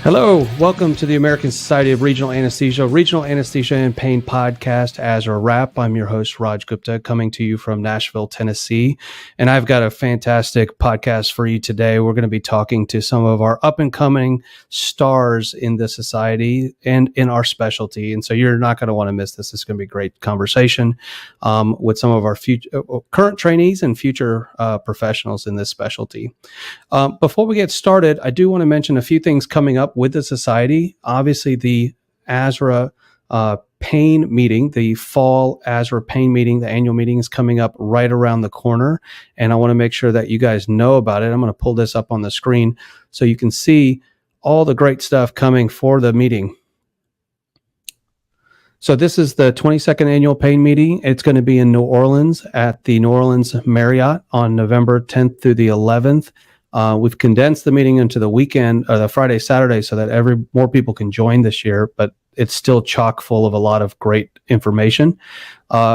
Hello, welcome to the American Society of Regional Anesthesia and Pain podcast, ASRA RAPP. I'm your host, Raj Gupta, coming to you from Nashville, Tennessee. And I've got a fantastic podcast for you today. We're going to be talking to some of our up-and-coming stars in the society and in our specialty. And so you're not going to want to miss this. It's going to be a great conversation with some of our current trainees and future professionals in this specialty. Before we get started, I do want to mention a few things coming up with the society. Obviously, the ASRA pain meeting, the fall ASRA pain meeting, the annual meeting is coming up right around the corner. And I want to make sure that you guys know about it. I'm going to pull this up on the screen so you can see all the great stuff coming for the meeting. So this is the 22nd annual pain meeting. It's going to be in New Orleans at the New Orleans Marriott on November 10th through the 11th. We've condensed the meeting into the weekend, or the Friday, Saturday, so that more people can join this year, but it's still chock full of a lot of great information.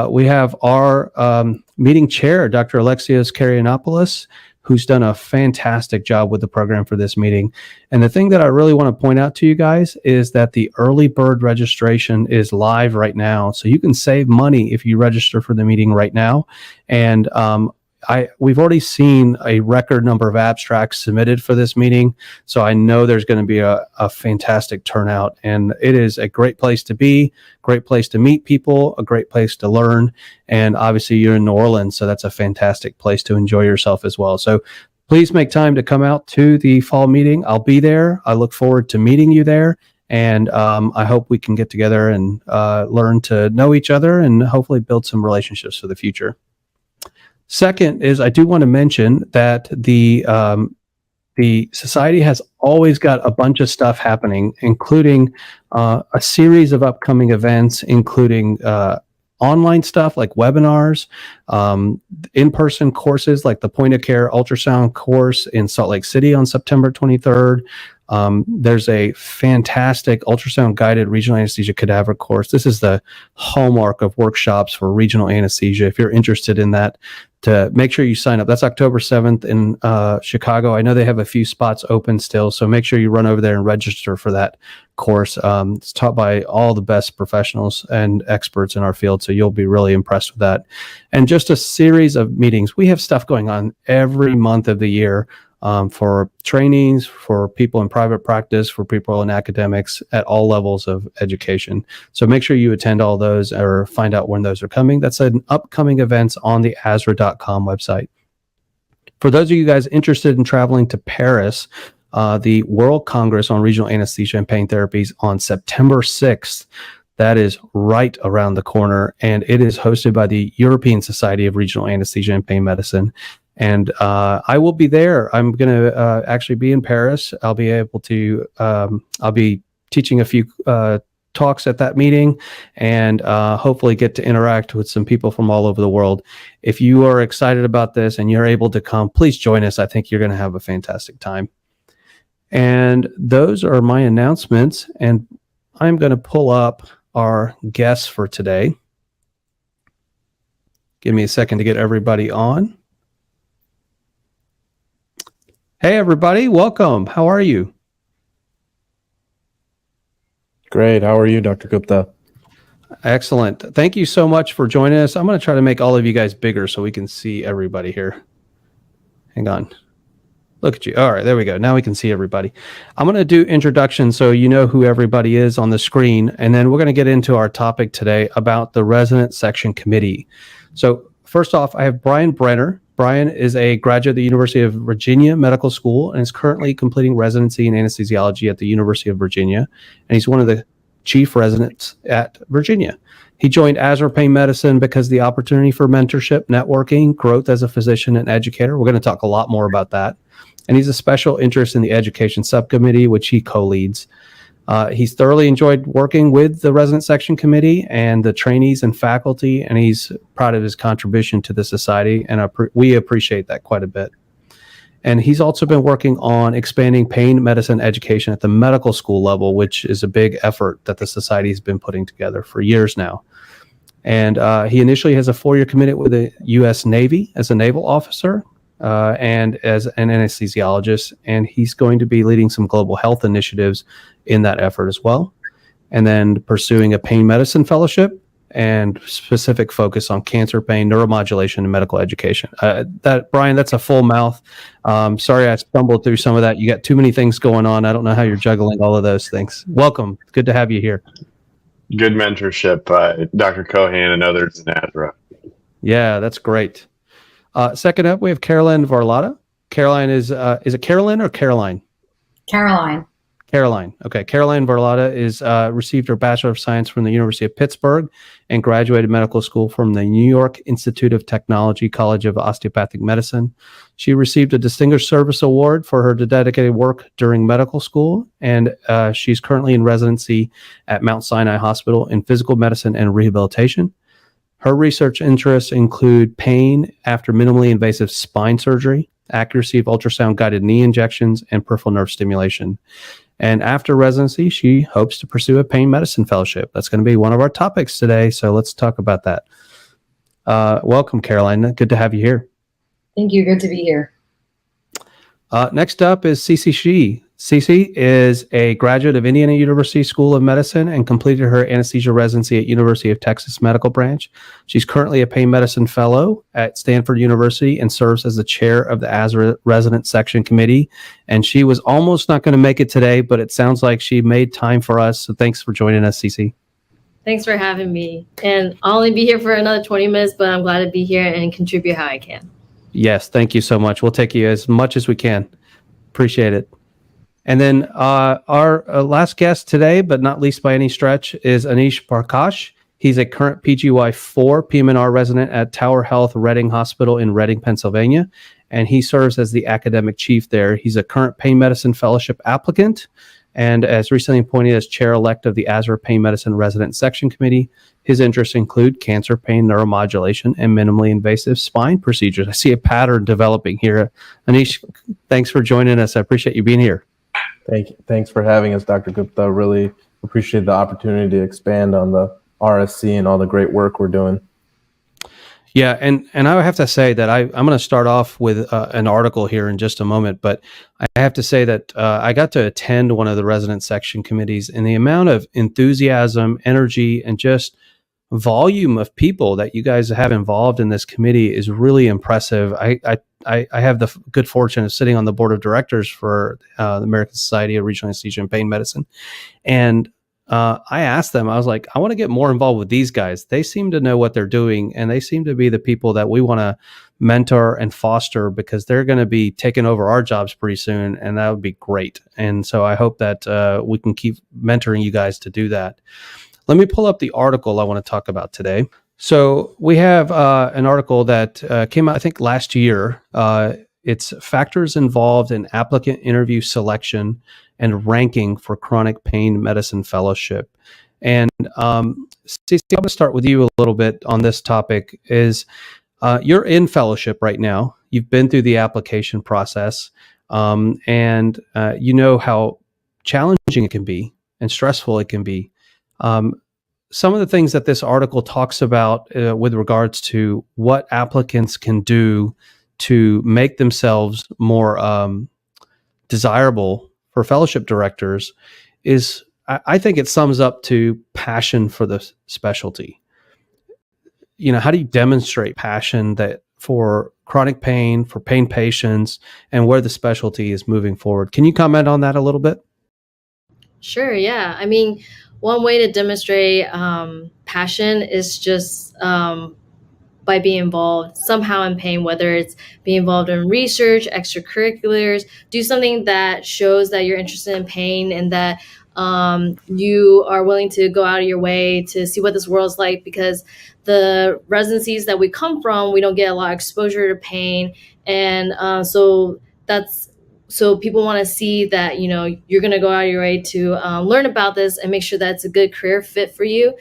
We have our meeting chair, Dr. Alexios Karianopoulos, who's done a fantastic job with the program for this meeting. And the thing that I really want to point out to you guys is that the early bird registration is live right now. So you can save money if you register for the meeting right now. And we've already seen a record number of abstracts submitted for this meeting, so I know there's going to be a fantastic turnout, and it is a great place to be, great place to meet people, a great place to learn, and obviously you're in New Orleans, so that's a fantastic place to enjoy yourself as well. So please make time to come out to the fall meeting. I'll be there. I look forward to meeting you there, and I hope we can get together and learn to know each other and hopefully build some relationships for the future. Second is I do want to mention that the society has always got a bunch of stuff happening, including a series of upcoming events, including online stuff like webinars, in-person courses like the point of care ultrasound course in Salt Lake City on September 23rd. There's a fantastic ultrasound guided regional anesthesia cadaver course. This is the hallmark of workshops for regional anesthesia. If you're interested in that, to make sure you sign up. That's October 7th in Chicago. I know they have a few spots open still, so make sure you run over there and register for that course. It's taught by all the best professionals and experts in our field, so you'll be really impressed with that. And just a series of meetings. We have stuff going on every month of the year for trainings, for people in private practice, for people in academics at all levels of education. So make sure you attend all those or find out when those are coming. That's an upcoming events on the ASRA.com website. For those of you guys interested in traveling to Paris, the World Congress on Regional Anesthesia and Pain Therapies on September 6th, that is right around the corner, and it is hosted by the European Society of Regional Anesthesia and Pain Medicine. And I will be there. I'm going to actually be in Paris. I'll be able to, I'll be teaching a few talks at that meeting and hopefully get to interact with some people from all over the world. If you are excited about this and you're able to come, please join us. I think you're going to have a fantastic time. And those are my announcements. And I'm going to pull up our guests for today. Give me a second to get everybody on. Hey, everybody. Welcome. How are you? Great. How are you, Dr. Gupta? Excellent. Thank you so much for joining us. I'm going to try to make all of you guys bigger so we can see everybody here. Hang on. Look at you. All right, there we go. Now we can see everybody. I'm going to do introductions so you know who everybody is on the screen, and then we're going to get into our topic today about the Resident Section Committee. So first off, I have Brian Brenner. Brian is a graduate of the University of Virginia Medical School and is currently completing residency in anesthesiology at the University of Virginia, and he's one of the chief residents at Virginia. He joined ASRA Pain Medicine because of the opportunity for mentorship, networking, growth as a physician and educator. We're going to talk a lot more about that. And he's a special interest in the education subcommittee, which he co-leads. He's thoroughly enjoyed working with the resident section committee and the trainees and faculty, and he's proud of his contribution to the society, and we appreciate that quite a bit. And he's also been working on expanding pain medicine education at the medical school level, which is a big effort that the society has been putting together for years now. And he initially has a 4-year commitment with the U.S. Navy as a naval officer, and as an anesthesiologist, and he's going to be leading some global health initiatives in that effort as well. And then pursuing a pain medicine fellowship and specific focus on cancer pain, neuromodulation, and medical education. Brian, that's a full mouth. Sorry, I stumbled through some of that. You got too many things going on. I don't know how you're juggling all of those things. Welcome. Good to have you here. Good mentorship by Dr. Cohan and others in ASRA. Yeah, that's great. Second up, we have Caroline Varlotta. Caroline is it Carolyn or Caroline? Caroline. Caroline. Okay. Caroline Varlotta is received her Bachelor of Science from the University of Pittsburgh and graduated medical school from the New York Institute of Technology College of Osteopathic Medicine. She received a Distinguished Service Award for her dedicated work during medical school, and she's currently in residency at Mount Sinai Hospital in physical medicine and rehabilitation. Her research interests include pain after minimally invasive spine surgery, accuracy of ultrasound-guided knee injections, and peripheral nerve stimulation. And after residency, she hopes to pursue a pain medicine fellowship. That's going to be one of our topics today, so let's talk about that. Welcome, Caroline. Good to have you here. Thank you. Good to be here. Next up is Sisi Xie. Sisi is a graduate of Indiana University School of Medicine and completed her anesthesia residency at University of Texas Medical Branch. She's currently a pain medicine fellow at Stanford University and serves as the chair of the ASRA Resident Section Committee. And she was almost not going to make it today, but it sounds like she made time for us. So thanks for joining us, Sisi. Thanks for having me. And I'll only be here for another 20 minutes, but I'm glad to be here and contribute how I can. Yes, thank you so much. We'll take you as much as we can. Appreciate it. And then our last guest today, but not least by any stretch, is Anish Parkash. He's a current PGY4 PM&R resident at Tower Health Reading Hospital in Reading, Pennsylvania, and he serves as the academic chief there. He's a current pain medicine fellowship applicant, and as recently appointed as chair-elect of the ASRA Pain Medicine Resident Section Committee. His interests include cancer pain, neuromodulation, and minimally invasive spine procedures. I see a pattern developing here. Anish, thanks for joining us. I appreciate you being here. Thank you. Thanks for having us, Dr. Gupta. Really appreciate the opportunity to expand on the RSC and all the great work we're doing. Yeah, and I have to say that I'm going to start off with an article here in just a moment, but I have to say that I got to attend one of the resident section committees, and the amount of enthusiasm, energy, and just volume of people that you guys have involved in this committee is really impressive. I have the good fortune of sitting on the board of directors for the American Society of Regional Anesthesia and Pain Medicine. And I asked them, I was like, I want to get more involved with these guys. They seem to know what they're doing, and they seem to be the people that we want to mentor and foster, because they're going to be taking over our jobs pretty soon, and that would be great. And so I hope that we can keep mentoring you guys to do that. Let me pull up the article I want to talk about today. So we have an article that came out, I think, last year. It's factors involved in applicant interview selection and ranking for chronic pain medicine fellowship. And Sisi, I'm going to start with you a little bit on this topic. Is you're in fellowship right now. You've been through the application process, and you know how challenging it can be and stressful it can be. Some of the things that this article talks about with regards to what applicants can do to make themselves more desirable for fellowship directors is, I think it sums up to passion for the specialty. You know, how do you demonstrate passion that for chronic pain, for pain patients, and where the specialty is moving forward? Can you comment on that a little bit? Sure, yeah. I mean, one way to demonstrate passion is just by being involved somehow in pain, whether it's being involved in research, extracurriculars, do something that shows that you're interested in pain and that you are willing to go out of your way to see what this world's like, because the residencies that we come from, we don't get a lot of exposure to pain. And so people want to see that, you know, you're going to go out of your way to learn about this and make sure that it's a good career fit for you.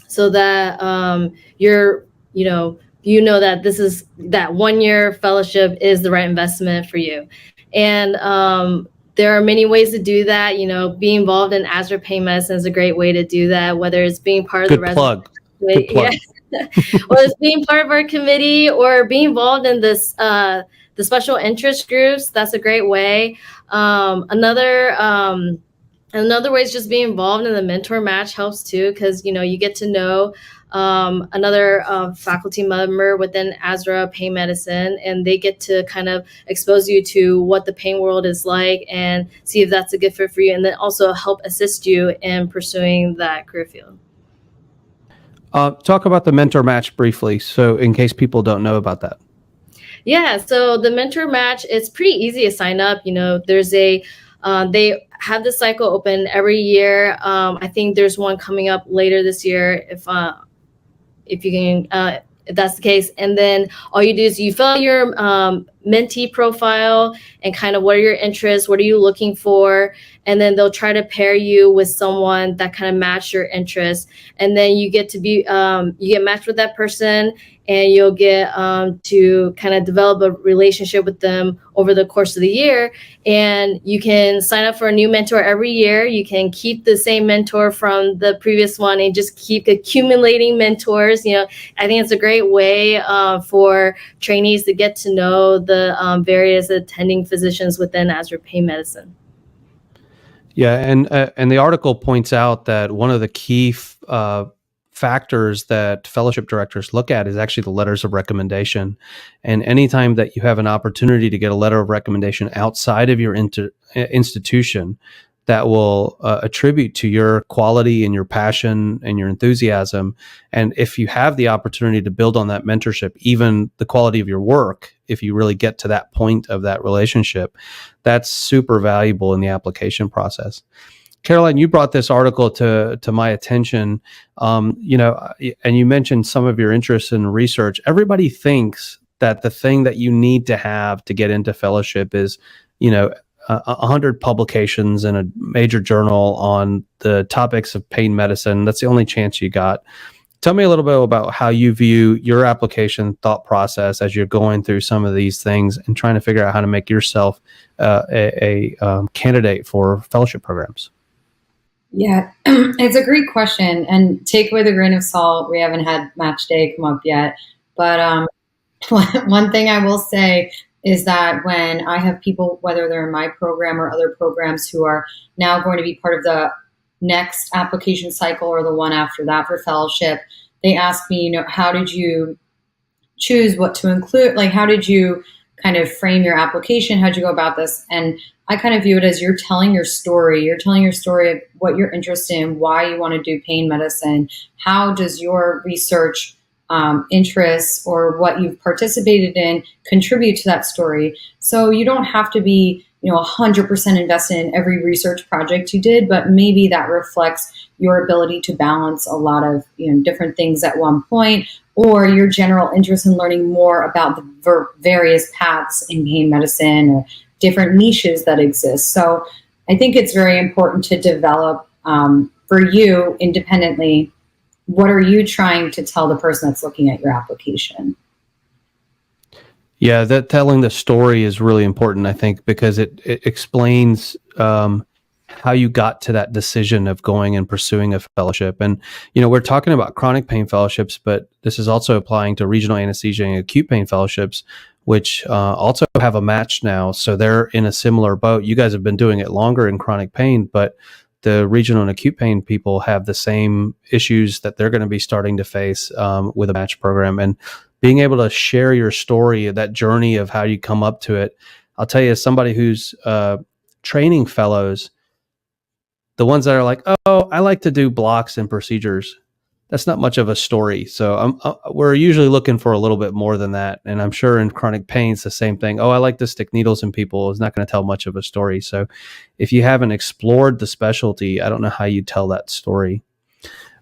So that you know that this is that 1 year fellowship is the right investment for you. And there are many ways to do that. You know, being involved in ASRA Pain Medicine is a great way to do that, whether it's being part of the plug. Good plug. Well, it's being part of our committee or being involved in this the special interest groups. That's a great way. Another way is just being involved in the mentor match helps too, because you get to know another faculty member within ASRA pain medicine, and they get to kind of expose you to what the pain world is like and see if that's a good fit for you, and then also help assist you in pursuing that career field. Talk about the mentor match briefly, so in case people don't know about that. Yeah, so the mentor match, it's pretty easy to sign up. There's they have the cycle open every year. I think there's one coming up later this year if you can, if that's the case. And then all you do is you fill out your mentee profile and kind of what are your interests, what are you looking for, and then they'll try to pair you with someone that kind of match your interests. And then you get to be you get matched with that person, and you'll get to kind of develop a relationship with them over the course of the year. And you can sign up for a new mentor every year. You can keep the same mentor from the previous one and just keep accumulating mentors. I think it's a great way for trainees to get to know the various attending physicians within ASRA Pain Medicine. Yeah, and the article points out that one of the key factors that fellowship directors look at is actually the letters of recommendation. And anytime that you have an opportunity to get a letter of recommendation outside of your institution that will attribute to your quality and your passion and your enthusiasm, and if you have the opportunity to build on that mentorship, even the quality of your work, if you really get to that point of that relationship, that's super valuable in the application process. Caroline, you brought this article to my attention, and you mentioned some of your interests in research. Everybody thinks that the thing that you need to have to get into fellowship is, 100 publications in a major journal on the topics of pain medicine. That's the only chance you got. Tell me a little bit about how you view your application thought process as you're going through some of these things and trying to figure out how to make yourself a candidate for fellowship programs. Yeah, it's a great question, and take with a grain of salt. We haven't had match day come up yet, but one thing I will say is that when I have people, whether they're in my program or other programs, who are now going to be part of the next application cycle or the one after that for fellowship, they ask me, how did you choose what to include? Like, how did you kind of frame your application? How'd you go about this? And I kind of view it as you're telling your story. You're telling your story of what you're interested in, why you want to do pain medicine. How does your research interests or what you've participated in contribute to that story? So you don't have to be 100% invested in every research project you did, but maybe that reflects your ability to balance a lot of different things at one point, or your general interest in learning more about the various paths in pain medicine or different niches that exist. So I think it's very important to develop for you independently, what are you trying to tell the person that's looking at your application? Yeah, that telling the story is really important, I think, because it explains how you got to that decision of going and pursuing a fellowship. And, we're talking about chronic pain fellowships, but this is also applying to regional anesthesia and acute pain fellowships, which also have a match now. So they're in a similar boat. You guys have been doing it longer in chronic pain, but the regional and acute pain people have the same issues that they're going to be starting to face with a match program. And being able to share your story, that journey of how you come up to it. I'll tell you, as somebody who's training fellows, the ones that are like, oh, I like to do blocks and procedures, that's not much of a story. So we're usually looking for a little bit more than that. And I'm sure in chronic pain, it's the same thing. Oh, I like to stick needles in people. It's not going to tell much of a story. So if you haven't explored the specialty, I don't know how you tell that story.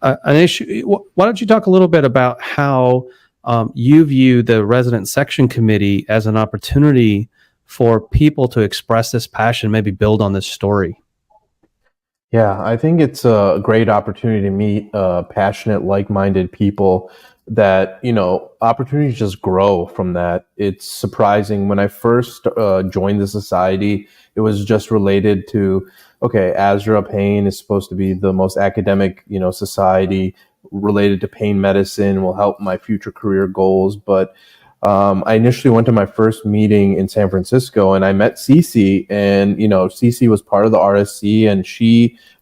Anish, why don't you talk a little bit about how you view the resident section committee as an opportunity for people to express this passion, maybe build on this story? Yeah, I think it's a great opportunity to meet passionate, like-minded people that, opportunities just grow from that. It's surprising. When I first joined the society, it was just related to, okay, ASRA Pain is supposed to be the most academic, society related to pain medicine, will help my future career goals. But I initially went to my first meeting in San Francisco, and I met Sisi, and Sisi was part of the RSC, and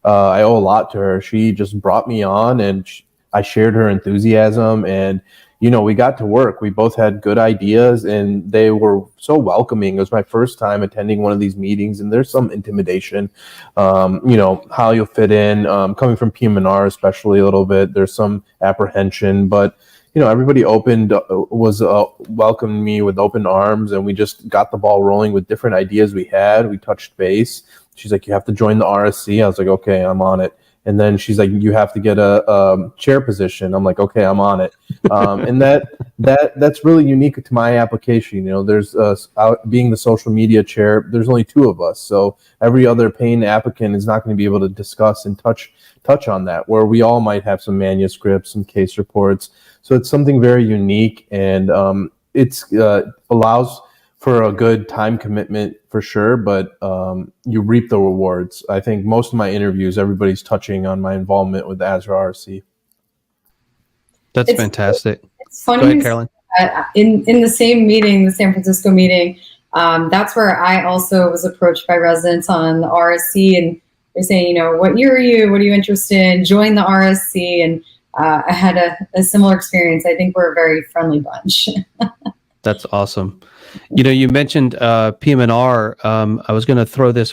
I owe a lot to her. She just brought me on, and I shared her enthusiasm, and we got to work. We both had good ideas, and they were so welcoming. It was my first time attending one of these meetings, and there's some intimidation, how you'll fit in, coming from PM&R especially a little bit. There's some apprehension, but everybody welcomed me with open arms, and we just got the ball rolling with different ideas we had. We touched base. She's like, you have to join the RSC. I was like, okay, I'm on it. And then she's like, you have to get a chair position. I'm like, okay, I'm on it. And that's really unique to my application. There's being the social media chair, there's only 2 of us. So every other pain applicant is not going to be able to discuss and touch on that, where we all might have some manuscripts, some case reports. So it's something very unique, and it's allows for a good time commitment for sure, but you reap the rewards. I think most of my interviews, everybody's touching on my involvement with ASRA RC. That's fantastic. It's funny. Go ahead, Caroline. In the same meeting, the San Francisco meeting, that's where I also was approached by residents on the RSC, and they're saying, what year are you? What are you interested in? Join the RSC. And I had a similar experience. I think we're a very friendly bunch. That's awesome. You mentioned PM&R. I was going to throw this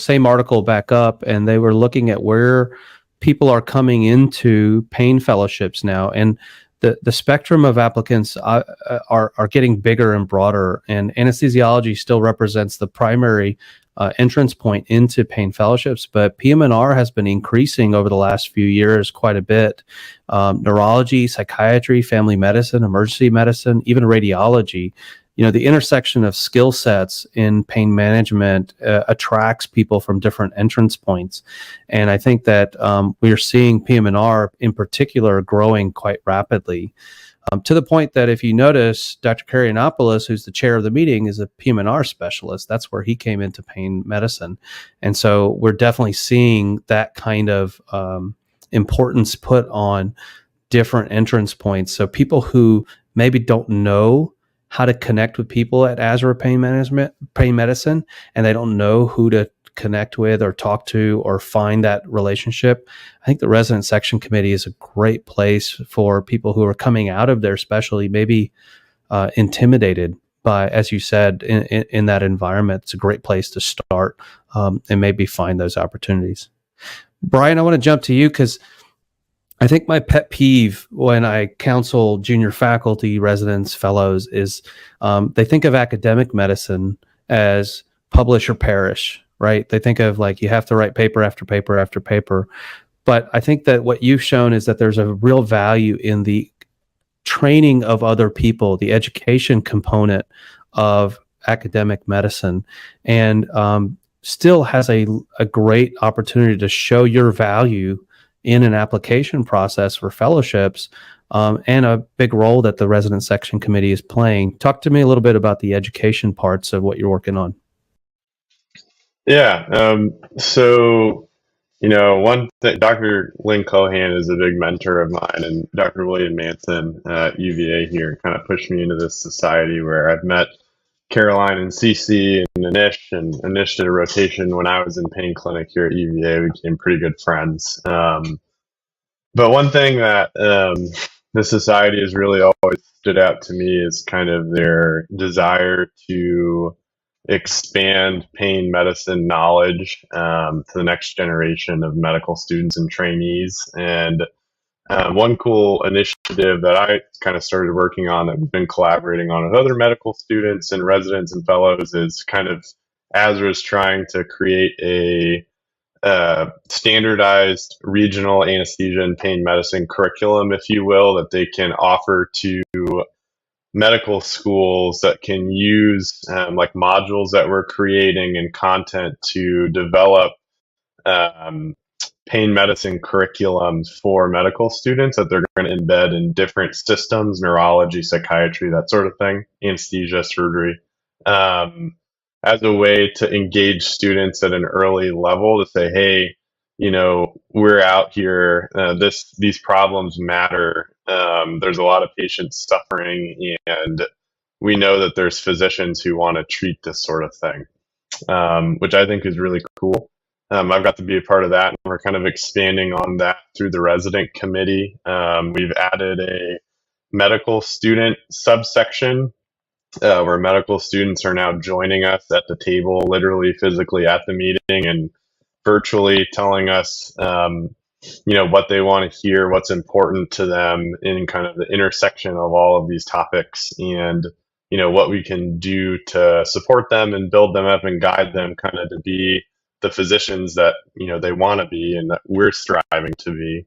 same article back up, and they were looking at where people are coming into pain fellowships now. And the spectrum of applicants are getting bigger and broader, and anesthesiology still represents the primary entrance point into pain fellowships, but PM&R has been increasing over the last few years quite a bit. Neurology, psychiatry, family medicine, emergency medicine, even radiology. The intersection of skill sets in pain management attracts people from different entrance points. And I think that we are seeing PM&R in particular growing quite rapidly. To the point that if you notice, Dr. Karianopoulos, who's the chair of the meeting, is a PM&R specialist. That's where he came into pain medicine. And so we're definitely seeing that kind of importance put on different entrance points. So people who maybe don't know how to connect with people at ASRA pain medicine, and they don't know who to connect with or talk to or find that relationship, I think the resident section committee is a great place for people who are coming out of their specialty, maybe intimidated by, as you said, in that environment. It's a great place to start and maybe find those opportunities. Brian, I want to jump to you because I think my pet peeve when I counsel junior faculty, residents, fellows is they think of academic medicine as publish or perish, right? They think of like you have to write paper after paper after paper. But I think that what you've shown is that there's a real value in the training of other people, the education component of academic medicine, and still has a great opportunity to show your value in an application process for fellowships, and a big role that the resident section committee is playing. Talk to me a little bit about the education parts of what you're working on. Yeah. So, one thing, Dr. Lynn Cohan is a big mentor of mine, and Dr. William Manson at UVA here kind of pushed me into this society where I've met Caroline and Sisi and Anish did a rotation when I was in pain clinic here at UVA. We became pretty good friends. But one thing that the society has really always stood out to me is kind of their desire to expand pain medicine knowledge to the next generation of medical students and trainees. And one cool initiative that I kind of started working on that we've been collaborating on with other medical students and residents and fellows is kind of ASRA is trying to create a standardized regional anesthesia and pain medicine curriculum, if you will, that they can offer to medical schools that can use like modules that we're creating and content to develop pain medicine curriculums for medical students that they're going to embed in different systems, neurology, psychiatry, that sort of thing, anesthesia, surgery, as a way to engage students at an early level to say, hey, we're out here. These problems matter. There's a lot of patients suffering, and we know that there's physicians who want to treat this sort of thing, which I think is really cool. I've got to be a part of that, and we're kind of expanding on that through the resident committee. We've added a medical student subsection where medical students are now joining us at the table, literally physically at the meeting and virtually telling us, what they want to hear, what's important to them in kind of the intersection of all of these topics, and what we can do to support them and build them up and guide them kind of to be the physicians that they want to be and that we're striving to be.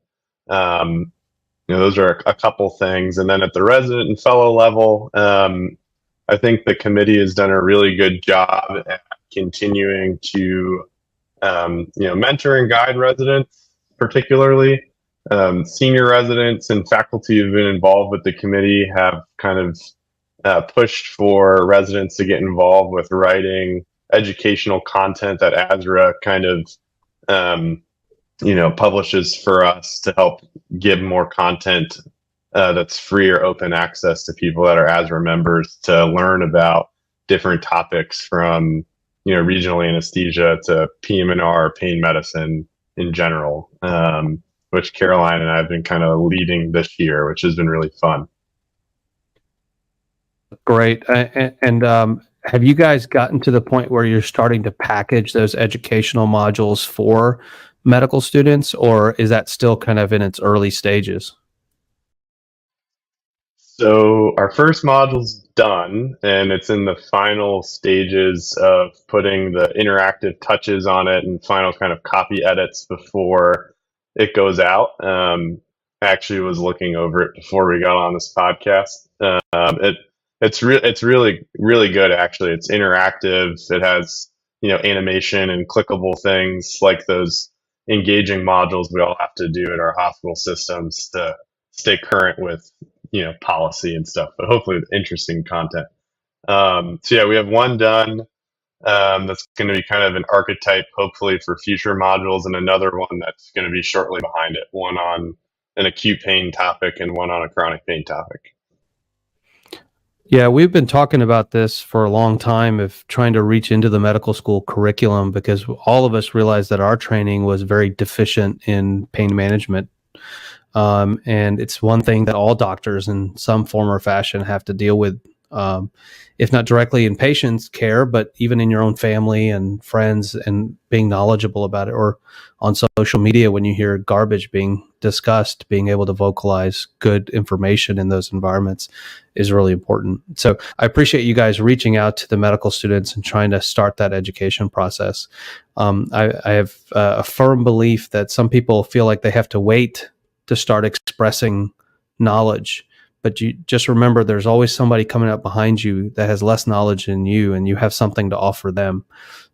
Those are a couple things. And then at the resident and fellow level, I think the committee has done a really good job at continuing to mentor and guide residents, particularly. Senior residents and faculty who've been involved with the committee have kind of pushed for residents to get involved with writing educational content that ASRA kind of publishes for us to help give more content that's free or open access to people that are ASRA members to learn about different topics from regional anesthesia to PM&R, pain medicine in general, which Caroline and I have been kind of leading this year, which has been really fun. Great. And have you guys gotten to the point where you're starting to package those educational modules for medical students, or is that still kind of in its early stages? So our first module's done, and it's in the final stages of putting the interactive touches on it and final kind of copy edits before it goes out. I actually was looking over it before we got on this podcast. It's really, really good, actually. It's interactive. It has, animation and clickable things like those engaging modules we all have to do in our hospital systems to stay current with, policy and stuff, but hopefully with interesting content. So yeah, we have one done that's going to be kind of an archetype, hopefully, for future modules, and another one that's going to be shortly behind it, one on an acute pain topic and one on a chronic pain topic. Yeah, we've been talking about this for a long time of trying to reach into the medical school curriculum, because all of us realized that our training was very deficient in pain management. And it's one thing that all doctors in some form or fashion have to deal with, if not directly in patients' care, but even in your own family and friends, and being knowledgeable about it, or on social media when you hear garbage being discussed, being able to vocalize good information in those environments is really important. So I appreciate you guys reaching out to the medical students and trying to start that education process. I have a firm belief that some people feel like they have to wait to start expressing knowledge, but you just remember there's always somebody coming up behind you that has less knowledge than you, and you have something to offer them.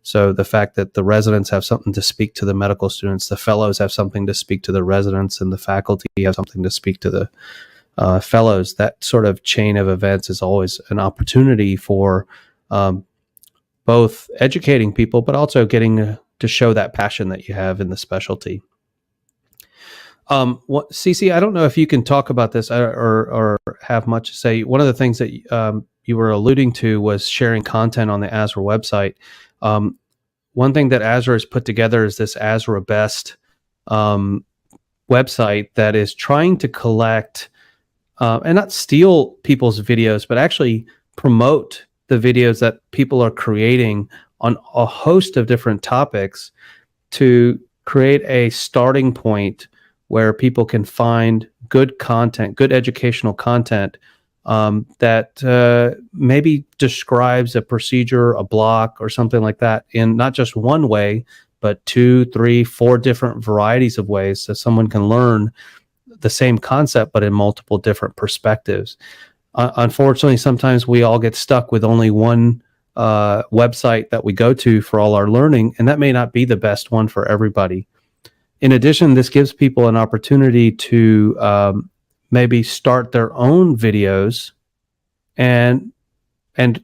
So the fact that the residents have something to speak to the medical students, the fellows have something to speak to the residents, and the faculty have something to speak to the fellows, that sort of chain of events is always an opportunity for both educating people, but also getting to show that passion that you have in the specialty. Sisi, I don't know if you can talk about this or have much to say. One of the things that you were alluding to was sharing content on the ASRA website. One thing that ASRA has put together is this ASRA Best website that is trying to collect and not steal people's videos, but actually promote the videos that people are creating on a host of different topics to create a starting point where people can find good content, good educational content that maybe describes a procedure, a block, or something like that in not just one way, but 2, 3, 4 different varieties of ways, so someone can learn the same concept but in multiple different perspectives. Unfortunately, sometimes we all get stuck with only one website that we go to for all our learning, and that may not be the best one for everybody. In addition, this gives people an opportunity to maybe start their own videos and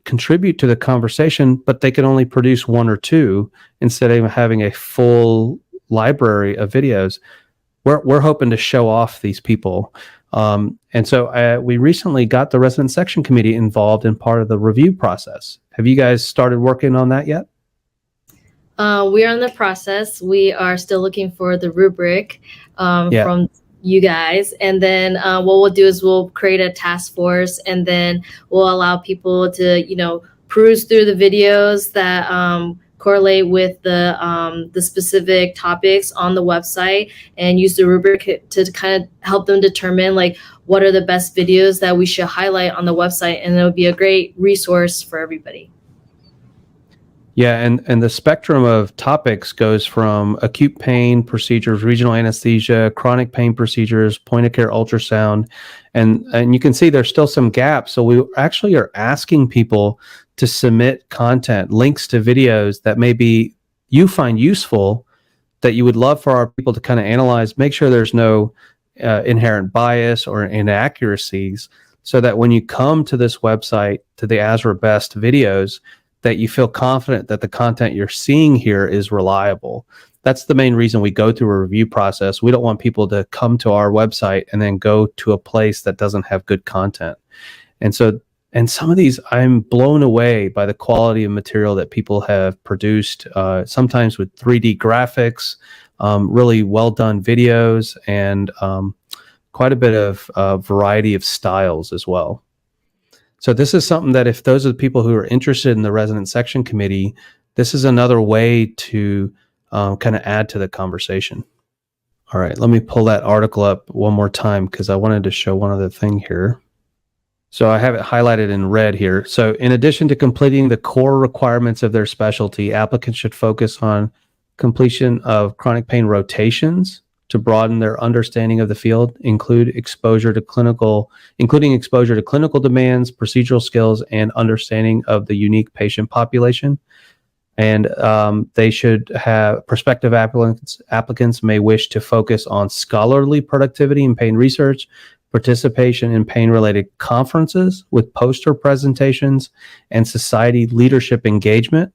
contribute to the conversation, but they can only produce 1 or 2 instead of having a full library of videos. We're hoping to show off these people. And so we recently got the resident section committee involved in part of the review process. Have you guys started working on that yet? We are in the process. We are still looking for the rubric from you guys. And then what we'll do is we'll create a task force, and then we'll allow people to, peruse through the videos that correlate with the specific topics on the website, and use the rubric to kind of help them determine like what are the best videos that we should highlight on the website. And it'll be a great resource for everybody. Yeah, and the spectrum of topics goes from acute pain procedures, regional anesthesia, chronic pain procedures, point of care ultrasound, and you can see there's still some gaps. So we actually are asking people to submit content, links to videos that maybe you find useful, that you would love for our people to kind of analyze, make sure there's no inherent bias or inaccuracies, so that when you come to this website, to the ASRA Best videos, that you feel confident that the content you're seeing here is reliable. That's the main reason we go through a review process. We don't want people to come to our website and then go to a place that doesn't have good content. And some of these, I'm blown away by the quality of material that people have produced, sometimes with 3D graphics, really well done videos, and quite a bit of variety of styles as well. So this is something that if those are the people who are interested in the resident section committee, this is another way to kind of add to the conversation. All right, let me pull that article up one more time because I wanted to show one other thing here. So I have it highlighted in red here. So in addition to completing the core requirements of their specialty, applicants should focus on completion of chronic pain rotations to broaden their understanding of the field, including exposure to clinical demands, procedural skills, and understanding of the unique patient population. And they should have prospective applicants may wish to focus on scholarly productivity in pain research, participation in pain-related conferences with poster presentations, and society leadership engagement.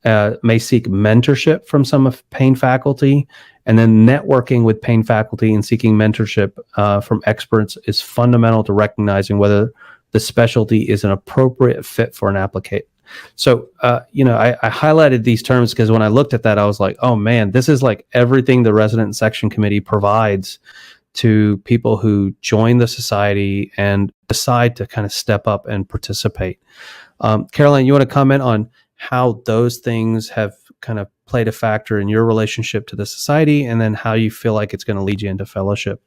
May seek mentorship from some of pain faculty, and then networking with pain faculty and seeking mentorship from experts is fundamental to whether the specialty is an appropriate fit for an applicant. So, I highlighted these terms because when I looked at that, I was like, oh man, this is like everything the resident section committee provides to people who join the society and decide to kind of step up and participate. Caroline, you want to comment on how those things have kind of played a factor in your relationship to the society, and then how you feel like it's going to lead you into fellowship?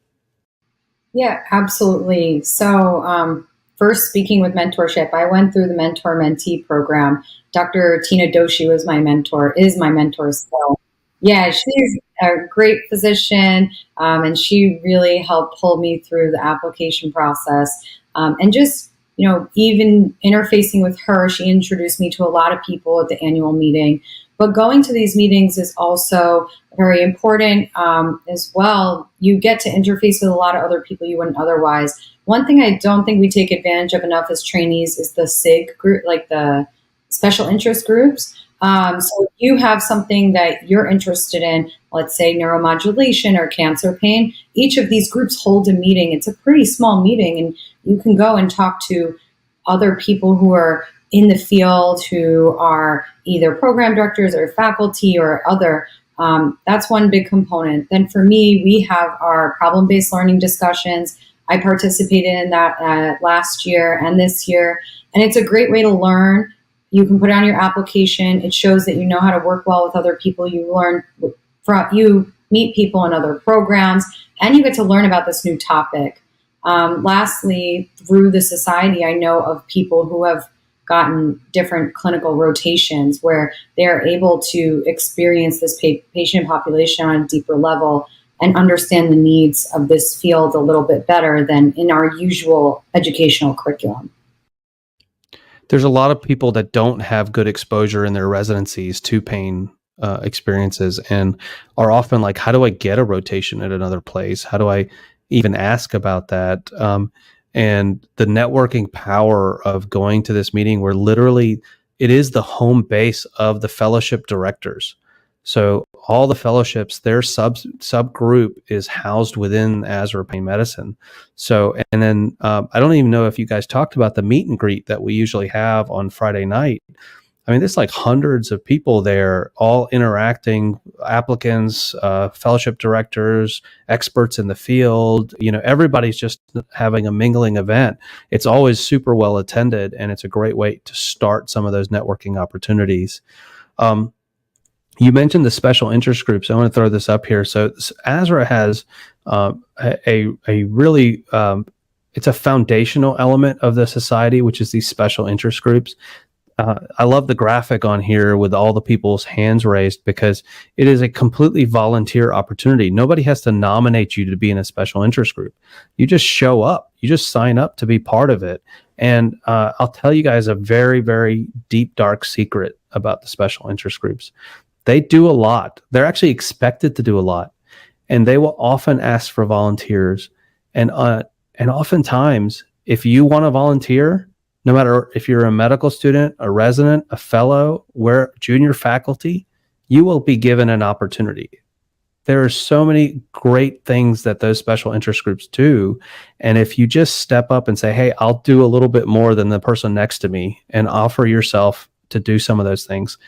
Yeah, absolutely. So first, speaking with mentorship, I went through the mentor-mentee program. Dr. Tina Doshi is my mentor still. Yeah, she's a great physician, and she really helped pull me through the application process. And just even interfacing with her, she introduced me to a lot of people at the annual meeting. But going to these meetings is also very important as well. You get to interface with a lot of other people you wouldn't otherwise. One thing I don't think we take advantage of enough as trainees is the SIG group, like the special interest groups. So if you have something that you're interested in, let's say neuromodulation or cancer pain, each of these groups holds a meeting. It's a pretty small meeting, and you can go and talk to other people who are in the field, who are either program directors or faculty or other. That's one big component. Then for me, we have our problem-based learning discussions. I participated in that last year and this year, and it's a great way to learn. You can put it on your application. It shows that you know how to work well with other people. You meet people in other programs, and you get to learn about this new topic. Lastly, through the society, I know of people who have gotten different clinical rotations where they're able to experience this patient population on a deeper level and understand the needs of this field a little bit better than in our usual educational curriculum. There's a lot of people that don't have good exposure in their residencies to pain experiences, and are often like, how do I get a rotation at another place? How do I even ask about that? And the networking power of going to this meeting, where literally it is the home base of the fellowship directors. So all the fellowships, their subgroup is housed within ASRA Pain Medicine. So, and then I don't even know if you guys talked about the meet and greet that we usually have on Friday night. I mean, there's like hundreds of people there, all interacting, applicants, fellowship directors, experts in the field. Everybody's just having a mingling event. It's always super well attended, and it's a great way to start some of those networking opportunities. You mentioned the special interest groups. I want to throw this up here. So ASRA has a really, it's a foundational element of the society, which is these special interest groups. I love the graphic on here with all the people's hands raised, because it is a completely volunteer opportunity. Nobody has to nominate you to be in a special interest group. You just show up. You just sign up to be part of it. And I'll tell you guys a very, very deep, dark secret about the special interest groups. They do a lot. They're actually expected to do a lot. And they will often ask for volunteers. And oftentimes, if you want to volunteer, no matter if you're a medical student, a resident, a fellow, junior faculty, you will be given an opportunity. There are so many great things that those special interest groups do. And if you just step up and say, hey, I'll do a little bit more than the person next to me, and offer yourself to do some of those things,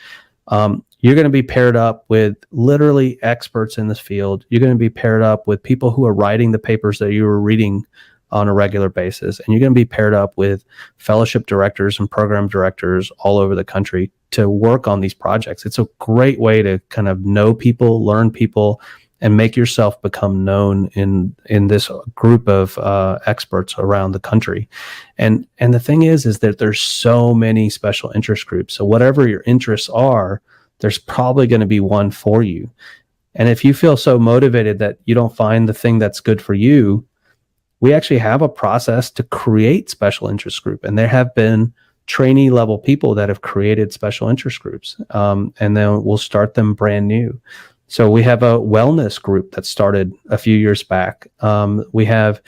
you're going to be paired up with literally experts in this field. You're going to be paired up with people who are writing the papers that you were reading on a regular basis. And you're going to be paired up with fellowship directors and program directors all over the country to work on these projects. It's a great way to kind of know people, learn people, and make yourself become known in this group of experts around the country. And the thing is that there's so many special interest groups. So whatever your interests are, there's probably going to be one for you. And if you feel so motivated that you don't find the thing that's good for you, we actually have a process to create special interest group. And there have been trainee level people that have created special interest groups. And then we'll start them brand new. So we have a wellness group that started a few years back. We have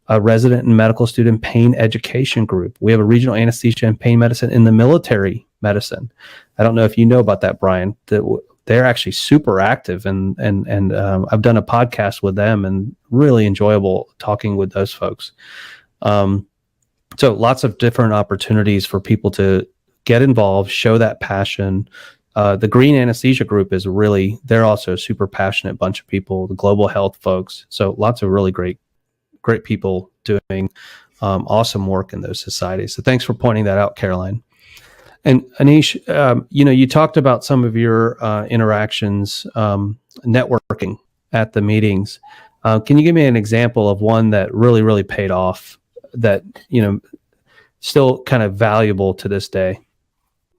a resident and medical student pain education group. We have a regional anesthesia and pain medicine in the military medicine. I don't know if you know about that, Brian. They're actually super active, and I've done a podcast with them, and really enjoyable talking with those folks. So lots of different opportunities for people to get involved, show that passion. The green anesthesia group is they're also a super passionate bunch of people, the global health folks. So lots of really great people doing awesome work in those societies. So thanks for pointing that out, Caroline. And Anish, you talked about some of your interactions, networking at the meetings. Can you give me an example of one that really, really paid off, that, still kind of valuable to this day?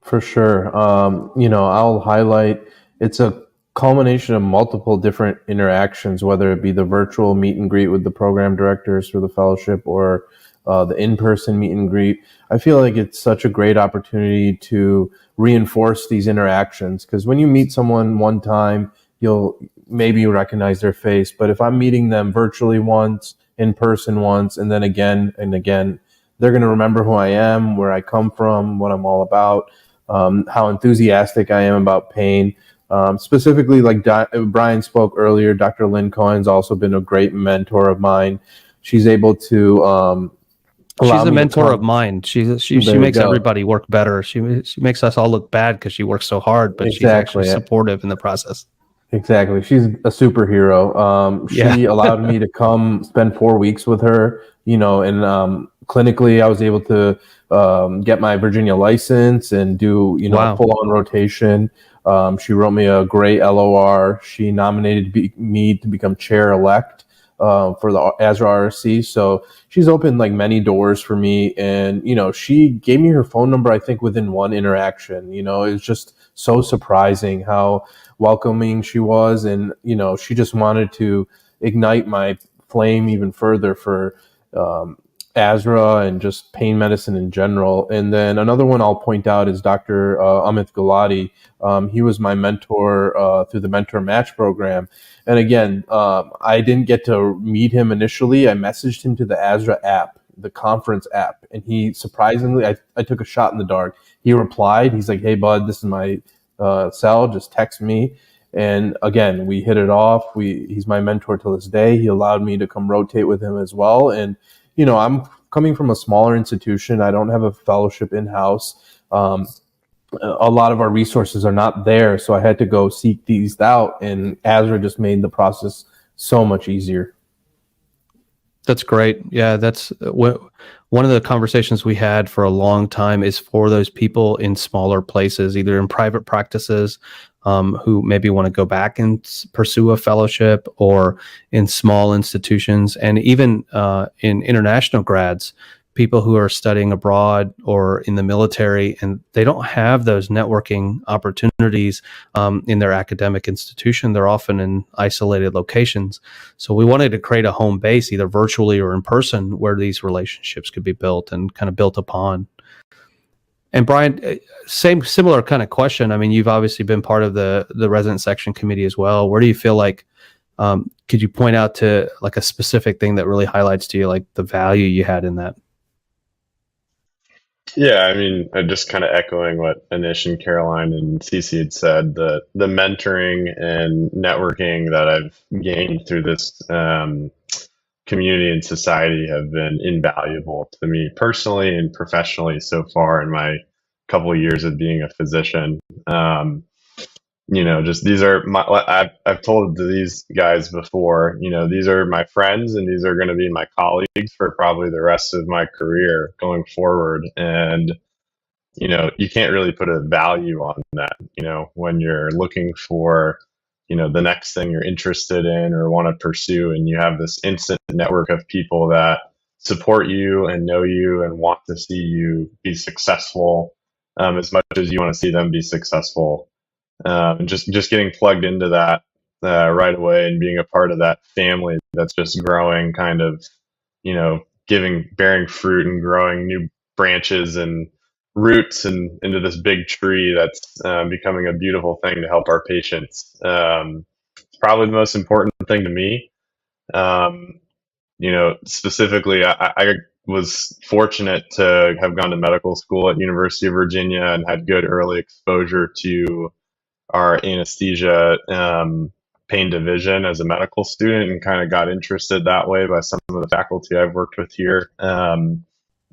For sure. I'll highlight, it's a culmination of multiple different interactions, whether it be the virtual meet and greet with the program directors for the fellowship, or the in-person meet and greet. I feel like it's such a great opportunity to reinforce these interactions, because when you meet someone one time, you'll maybe recognize their face. But if I'm meeting them virtually once, in person once, and then again and again, they're going to remember who I am, where I come from, what I'm all about, how enthusiastic I am about pain. Specifically, like Brian spoke earlier, Dr. Lynn Cohen's also been a great mentor of mine. She's able to she's a mentor of mine. She makes everybody work better. She makes us all look bad because she works so hard, but she's actually supportive in the process. Exactly. She's a superhero. She allowed me to come spend 4 weeks with her, and clinically I was able to get my Virginia license and do, full-on rotation. She wrote me a great LOR. She nominated me to become chair-elect for the ASRA RRC. So she's opened like many doors for me. And, she gave me her phone number, I think, within one interaction. It was just so surprising how welcoming she was. And, she just wanted to ignite my flame even further for ASRA and just pain medicine in general. And then another one I'll point out is Dr. Amit Gulati. He was my mentor through the Mentor Match program. And again, I didn't get to meet him initially. I messaged him to the ASRA app, the conference app. And he surprisingly, I took a shot in the dark. He replied. He's like, hey, bud, this is my cell. Just text me. And again, we hit it off. He's my mentor to this day. He allowed me to come rotate with him as well. And, I'm coming from a smaller institution. I don't have a fellowship in-house. A lot of our resources are not there. So I had to go seek these out, and ASRA just made the process so much easier. That's great. Yeah, that's one of the conversations we had for a long time is for those people in smaller places, either in private practices, who maybe want to go back and pursue a fellowship, or in small institutions, and even in international grads, people who are studying abroad or in the military, and they don't have those networking opportunities in their academic institution. They're often in isolated locations. So we wanted to create a home base, either virtually or in person, where these relationships could be built and kind of built upon. And Brian, similar kind of question. I mean, you've obviously been part of the resident section committee as well. Where do you feel like, could you point out to like a specific thing that really highlights to you like the value you had in that? Yeah, I mean, just kind of echoing what Anish and Caroline and Sisi had said, the mentoring and networking that I've gained through this community and society have been invaluable to me personally and professionally so far in my couple of years of being a physician. Just these are I've told these guys before, these are my friends and these are going to be my colleagues for probably the rest of my career going forward. And, you can't really put a value on that, when you're looking for, the next thing you're interested in or want to pursue. And you have this instant network of people that support you and know you and want to see you be successful as much as you want to see them be successful. Just getting plugged into that right away and being a part of that family that's just growing, kind of, bearing fruit and growing new branches and roots and into this big tree that's becoming a beautiful thing to help our patients. It's probably the most important thing to me. Specifically, I was fortunate to have gone to medical school at University of Virginia and had good early exposure to our anesthesia pain division as a medical student, and kind of got interested that way by some of the faculty I've worked with here.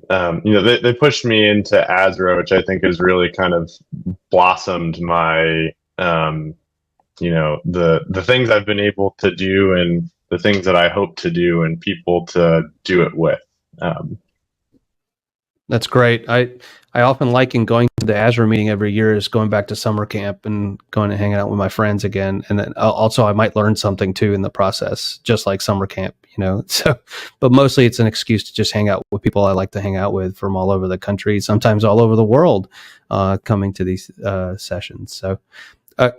They pushed me into ASRA, which I think has really kind of blossomed my, the things I've been able to do and the things that I hope to do and people to do it with. That's great. I often liken going to the ASRA meeting every year is going back to summer camp and going and hanging out with my friends again. And then also I might learn something too in the process, just like summer camp, so, but mostly it's an excuse to just hang out with people I like to hang out with from all over the country, sometimes all over the world, coming to these sessions. So,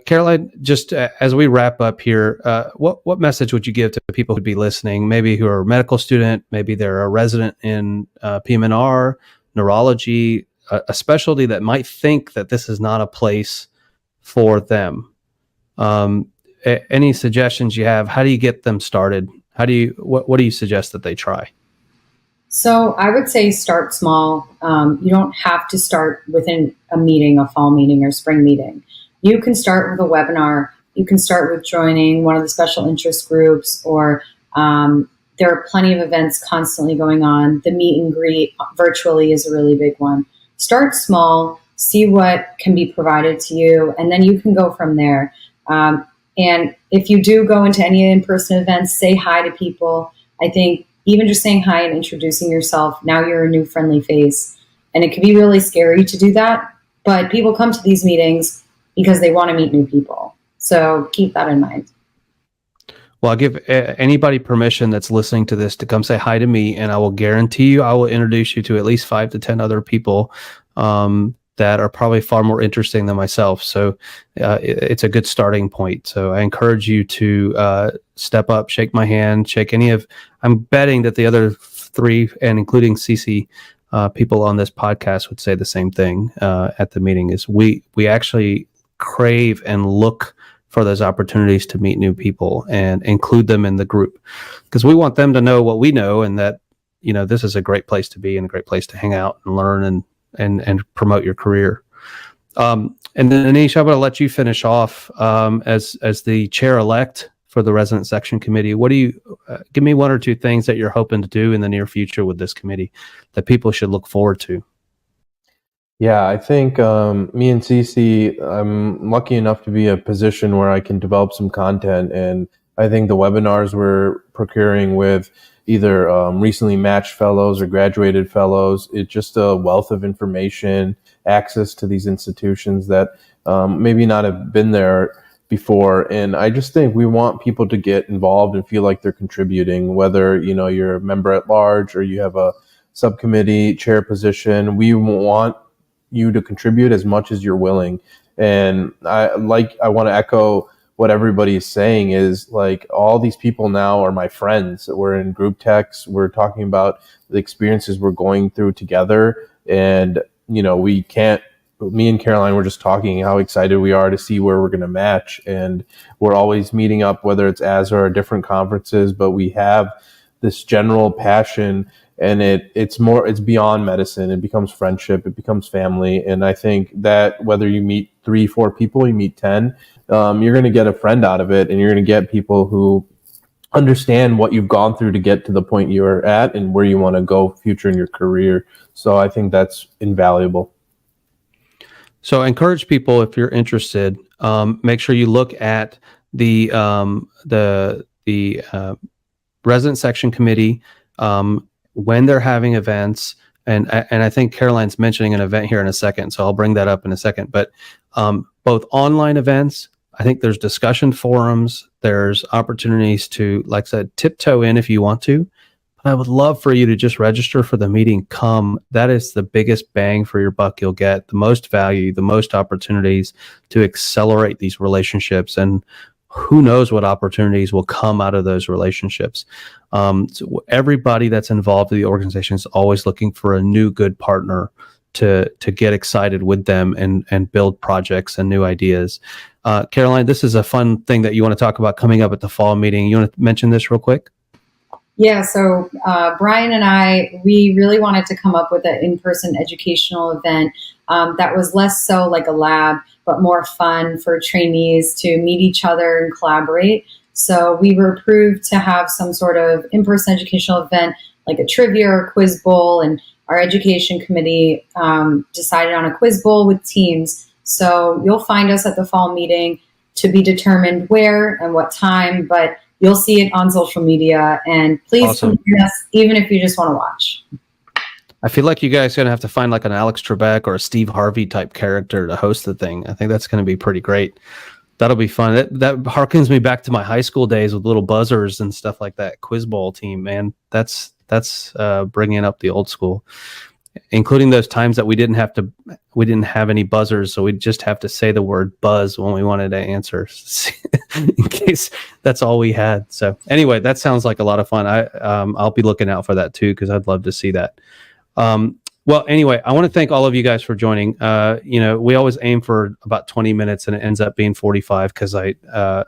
Caroline, just as we wrap up here, what message would you give to people who'd be listening, maybe who are a medical student, maybe they're a resident in PM&R, neurology, a specialty that might think that this is not a place for them? Any suggestions you have? How do you get them started? What do you suggest that they try? So I would say start small. You don't have to start within a meeting, a fall meeting or spring meeting. You can start with a webinar. You can start with joining one of the special interest groups, or there are plenty of events constantly going on. The meet and greet virtually is a really big one. Start small, see what can be provided to you, and then you can go from there. And if you do go into any in-person events, say hi to people. I think even just saying hi and introducing yourself, now you're a new friendly face. And it can be really scary to do that, but people come to these meetings because they want to meet new people. So keep that in mind. Well, I'll give anybody permission that's listening to this to come say hi to me, and I will guarantee you I will introduce you to at least 5 to 10 other people that are probably far more interesting than myself. So it's a good starting point. So I encourage you to step up, shake my hand, shake any of, I'm betting that the other 3, and including Sisi, people on this podcast would say the same thing at the meeting, is we actually crave and look for those opportunities to meet new people and include them in the group, because we want them to know what we know, and that, this is a great place to be and a great place to hang out and learn and promote your career. And then Anish, I'm going to let you finish off as the chair-elect for the resident section committee. What do you give me one or two things that you're hoping to do in the near future with this committee that people should look forward to? Yeah, I think me and Sisi, I'm lucky enough to be in a position where I can develop some content, and I think the webinars we're procuring with either recently matched fellows or graduated fellows, it's just a wealth of information, access to these institutions that maybe not have been there before. And I just think we want people to get involved and feel like they're contributing, whether you're a member at large or you have a subcommittee chair position. We want you to contribute as much as you're willing. And I want to echo what everybody is saying is, like, all these people now are my friends. We're in group texts. We're talking about the experiences we're going through together. And, me and Caroline were just talking how excited we are to see where we're going to match. And we're always meeting up, whether it's ASRA or different conferences, but we have this general passion, and it's beyond medicine. It becomes friendship, it becomes family. And I think that whether you meet 3-4 people, you meet 10, you're going to get a friend out of it, and you're going to get people who understand what you've gone through to get to the point you're at and where you want to go future in your career. So I think that's invaluable. So I encourage people, if you're interested, make sure you look at the resident section committee when they're having events. And I think Caroline's mentioning an event here in a second, so I'll bring that up in a second. But both online events, I think there's discussion forums, there's opportunities to, like I said, tiptoe in if you want to. I would love for you to just register for the meeting. Come. That is the biggest bang for your buck you'll get, the most value, the most opportunities to accelerate these relationships. And who knows what opportunities will come out of those relationships. So everybody that's involved in the organization is always looking for a new good partner to get excited with them and build projects and new ideas. Caroline, this is a fun thing that you want to talk about coming up at the fall meeting. You want to mention this real quick? Yeah, so Brian and I, we really wanted to come up with an in-person educational event that was less so like a lab, but more fun for trainees to meet each other and collaborate. So we were approved to have some sort of in-person educational event, like a trivia or quiz bowl, and our education committee decided on a quiz bowl with teams. So you'll find us at the fall meeting, to be determined where and what time, but you'll see it on social media, and please come join us, even if you just want to watch. I feel like you guys are going to have to find like an Alex Trebek or a Steve Harvey type character to host the thing. I think that's going to be pretty great. That'll be fun. That harkens me back to my high school days with little buzzers and stuff like that. Quiz bowl team, man. That's bringing up the old school, including those times that we didn't have any buzzers, so we'd just have to say the word buzz when we wanted to answer in case that's all we had. So anyway, that sounds like a lot of fun. I'll be looking out for that too, because I'd love to see that. Well, anyway, I want to thank all of you guys for joining. We always aim for about 20 minutes, and it ends up being 45 because I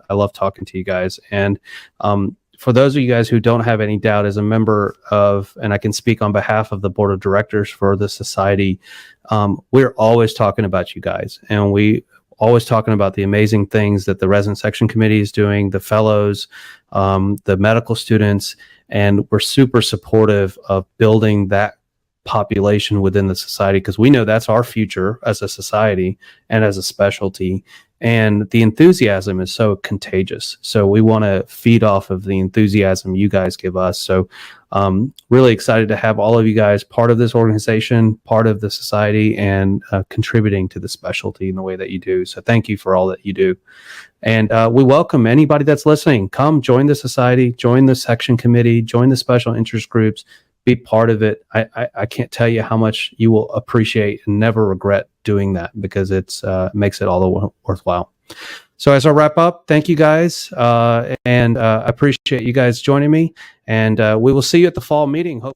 love talking to you guys. And for those of you guys who don't have any doubt, as a member of, and I can speak on behalf of the board of directors for the society, we're always talking about you guys, and we always talking about the amazing things that the resident section committee is doing, the fellows, the medical students, and we're super supportive of building that population within the society, because we know that's our future as a society and as a specialty. And the enthusiasm is so contagious. So we want to feed off of the enthusiasm you guys give us. So really excited to have all of you guys part of this organization, part of the society, and contributing to the specialty in the way that you do. So thank you for all that you do. And we welcome anybody that's listening. Come join the society, join the section committee, join the special interest groups, be part of it. I can't tell you how much you will appreciate and never regret doing that, because it's makes it all worthwhile. So as I wrap up, thank you guys, and I appreciate you guys joining me, and we will see you at the fall meeting. Hope